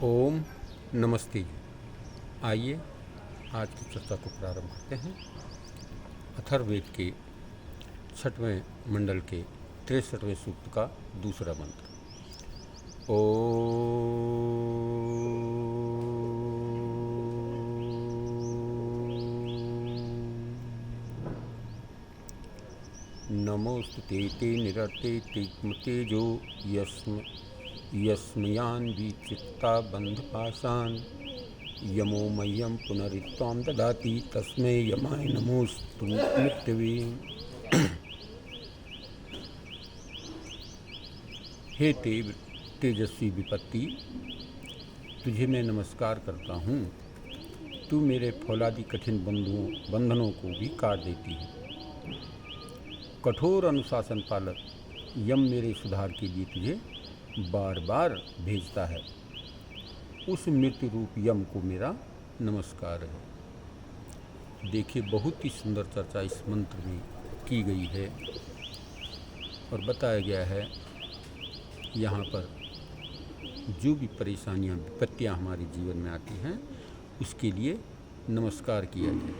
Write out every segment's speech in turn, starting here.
ओम नमस्ते जी। आइए आज की चर्चा को प्रारंभ करते हैं। अथर्ववेद के 6वें मंडल के 63वें सूक्त का दूसरा मंत्र। नमोस्तुते ते निरते तेजो यस्मयान्विचित्ता बन्धपाशान् यमो मह्यं पुनरित्वां ददाति तस्मै यमाय नमोस्तु मृत्यवे। हे तेजस्वी विपत्ति, तुझे मैं नमस्कार करता हूँ। तू मेरे फौलादी कठिन बंधनों को भी काट देती है। कठोर अनुशासन पालक यम मेरे सुधार के लिए तुझे बार बार भेजता है। उस मृत्यु रूप यम को मेरा नमस्कार है। देखिए, बहुत ही सुंदर चर्चा इस मंत्र में की गई है और बताया गया है यहाँ पर जो भी परेशानियाँ विपत्तियाँ हमारे जीवन में आती हैं उसके लिए नमस्कार किया गया है,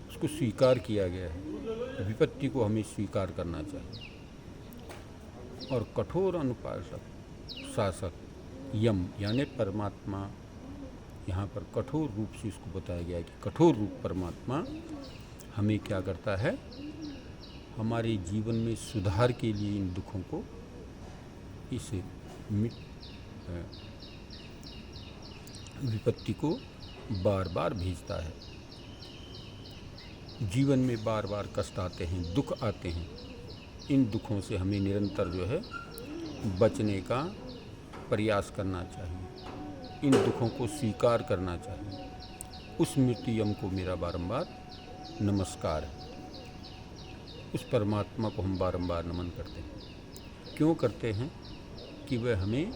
उसको स्वीकार किया गया है। विपत्ति को हमें स्वीकार करना चाहिए। और कठोर अनुशासक शासक यम यानी परमात्मा, यहाँ पर कठोर रूप से इसको बताया गया है कि कठोर रूप परमात्मा हमें क्या करता है, हमारे जीवन में सुधार के लिए इन दुखों को, इस विपत्ति को बार बार भेजता है। जीवन में बार बार कष्ट आते हैं, दुख आते हैं। इन दुखों से हमें निरंतर जो है बचने का प्रयास करना चाहिए, इन दुखों को स्वीकार करना चाहिए। उस मृत्यु यम को मेरा बारंबार नमस्कार है। उस परमात्मा को हम बारंबार नमन करते हैं। क्यों करते हैं? कि वह हमें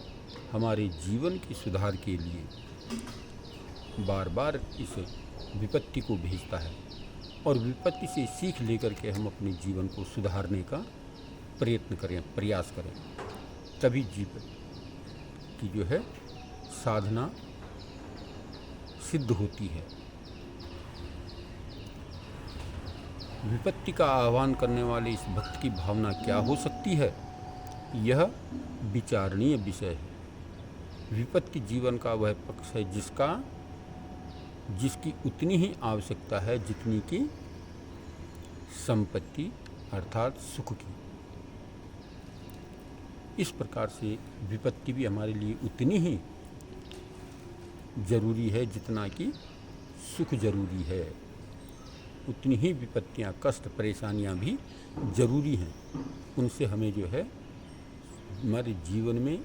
हमारे जीवन के सुधार के लिए बार बार इस विपत्ति को भेजता है और विपत्ति से सीख लेकर के हम अपने जीवन को सुधारने का प्रयत्न करें, प्रयास करें। तभी जीवन की जो है साधना सिद्ध होती है। विपत्ति का आह्वान करने वाले इस भक्त की भावना क्या हो सकती है, यह विचारणीय विषय है। विपत्ति जीवन का वह पक्ष है जिसकी उतनी ही आवश्यकता है जितनी की संपत्ति अर्थात सुख की। इस प्रकार से विपत्ति भी हमारे लिए उतनी ही जरूरी है जितना कि सुख जरूरी है। उतनी ही विपत्तियां, कष्ट, परेशानियां भी जरूरी हैं। उनसे हमें जो है हमारे जीवन में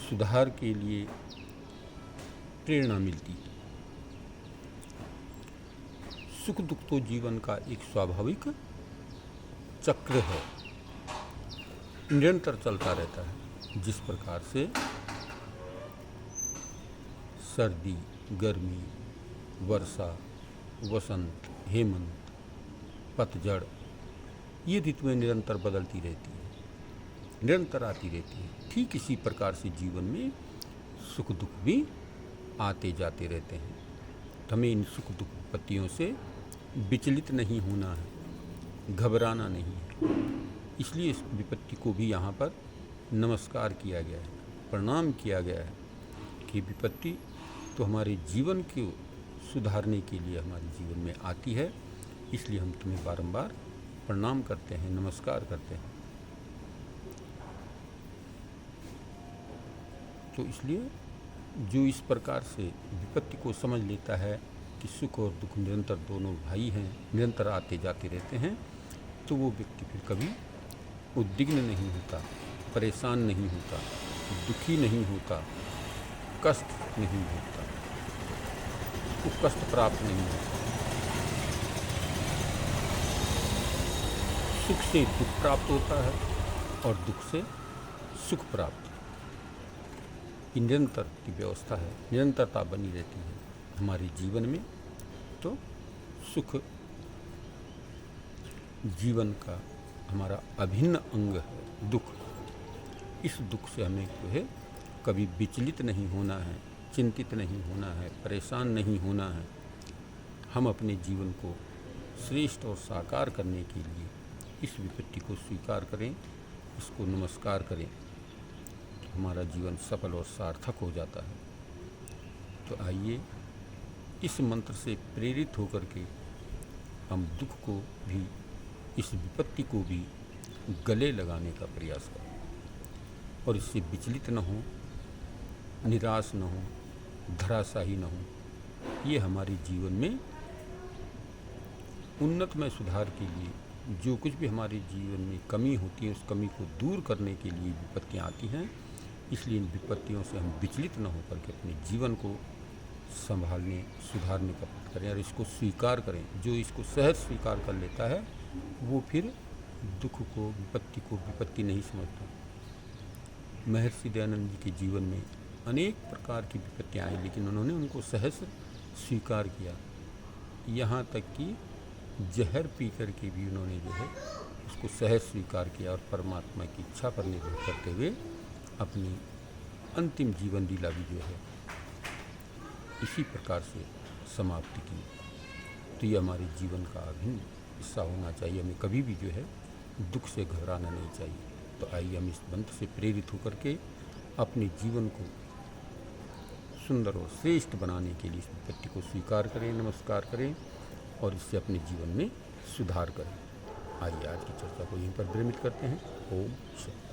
सुधार के लिए प्रेरणा मिलती है। सुख दुख तो जीवन का एक स्वाभाविक चक्र है, निरंतर चलता रहता है। जिस प्रकार से सर्दी, गर्मी, वर्षा, वसंत, हेमंत, पतझड़, ये ऋतुएं निरंतर बदलती रहती हैं, निरंतर आती रहती हैं। ठीक इसी प्रकार से जीवन में सुख दुख भी आते जाते रहते हैं। हमें इन सुख दुख विपत्तियों से विचलित नहीं होना है, घबराना नहीं है। इसलिए इस विपत्ति को भी यहाँ पर नमस्कार किया गया है, प्रणाम किया गया है कि विपत्ति तो हमारे जीवन को सुधारने के लिए हमारे जीवन में आती है। इसलिए हम तुम्हें बारंबार प्रणाम करते हैं, नमस्कार करते हैं। तो इसलिए जो इस प्रकार से विपत्ति को समझ लेता है कि सुख और दुख निरंतर दोनों भाई हैं, निरंतर आते जाते रहते हैं, तो वो व्यक्ति फिर कभी उद्विग्न नहीं होता, परेशान नहीं होता, दुखी नहीं होता, कष्ट नहीं होता, उसको कष्ट प्राप्त नहीं होता। सुख से दुख प्राप्त होता है और दुख से सुख प्राप्त। निरंतर की व्यवस्था है, निरंतरता बनी रहती है हमारे जीवन में। तो सुख जीवन का हमारा अभिन्न अंग है। दुख, इस दुख से हमें जो है कभी विचलित नहीं होना है, चिंतित नहीं होना है, परेशान नहीं होना है। हम अपने जीवन को श्रेष्ठ और साकार करने के लिए इस विपत्ति को स्वीकार करें, इसको नमस्कार करें, तो हमारा जीवन सफल और सार्थक हो जाता है। तो आइए इस मंत्र से प्रेरित होकर के हम दुख को भी, इस विपत्ति को भी गले लगाने का प्रयास करें और इससे विचलित न हो, निराश न हो, धराशायी न हो। ये हमारे जीवन में उन्नतमय सुधार के लिए जो कुछ भी हमारे जीवन में कमी होती है, उस कमी को दूर करने के लिए विपत्तियाँ आती हैं। इसलिए इन विपत्तियों से हम विचलित न होकर के अपने जीवन को संभालने, सुधारने का प्रयत्न करें और इसको स्वीकार करें। जो इसको सहज स्वीकार कर लेता है वो फिर दुख को, विपत्ति को विपत्ति नहीं समझता। महर्षि दयानंद जी के जीवन में अनेक प्रकार की विपत्तियाँ आई, लेकिन उन्होंने उनको सहज स्वीकार किया। यहाँ तक कि जहर पी कर के भी उन्होंने जो है उसको सहज स्वीकार किया और परमात्मा की इच्छा पर निर्भर करते हुए अपनी अंतिम जीवन लीला भी जो है इसी प्रकार से समाप्ति की। तो ये हमारे जीवन का अभिन्न हिस्सा होना चाहिए। हमें कभी भी जो है दुख से घबराना नहीं चाहिए। तो आइए हम इस मंत्र से प्रेरित होकर के अपने जीवन को सुंदर और श्रेष्ठ बनाने के लिए इस विपत्ति को स्वीकार करें, नमस्कार करें और इससे अपने जीवन में सुधार करें। आइए आज की चर्चा को यहीं पर विरमित करते हैं। ओम शांति।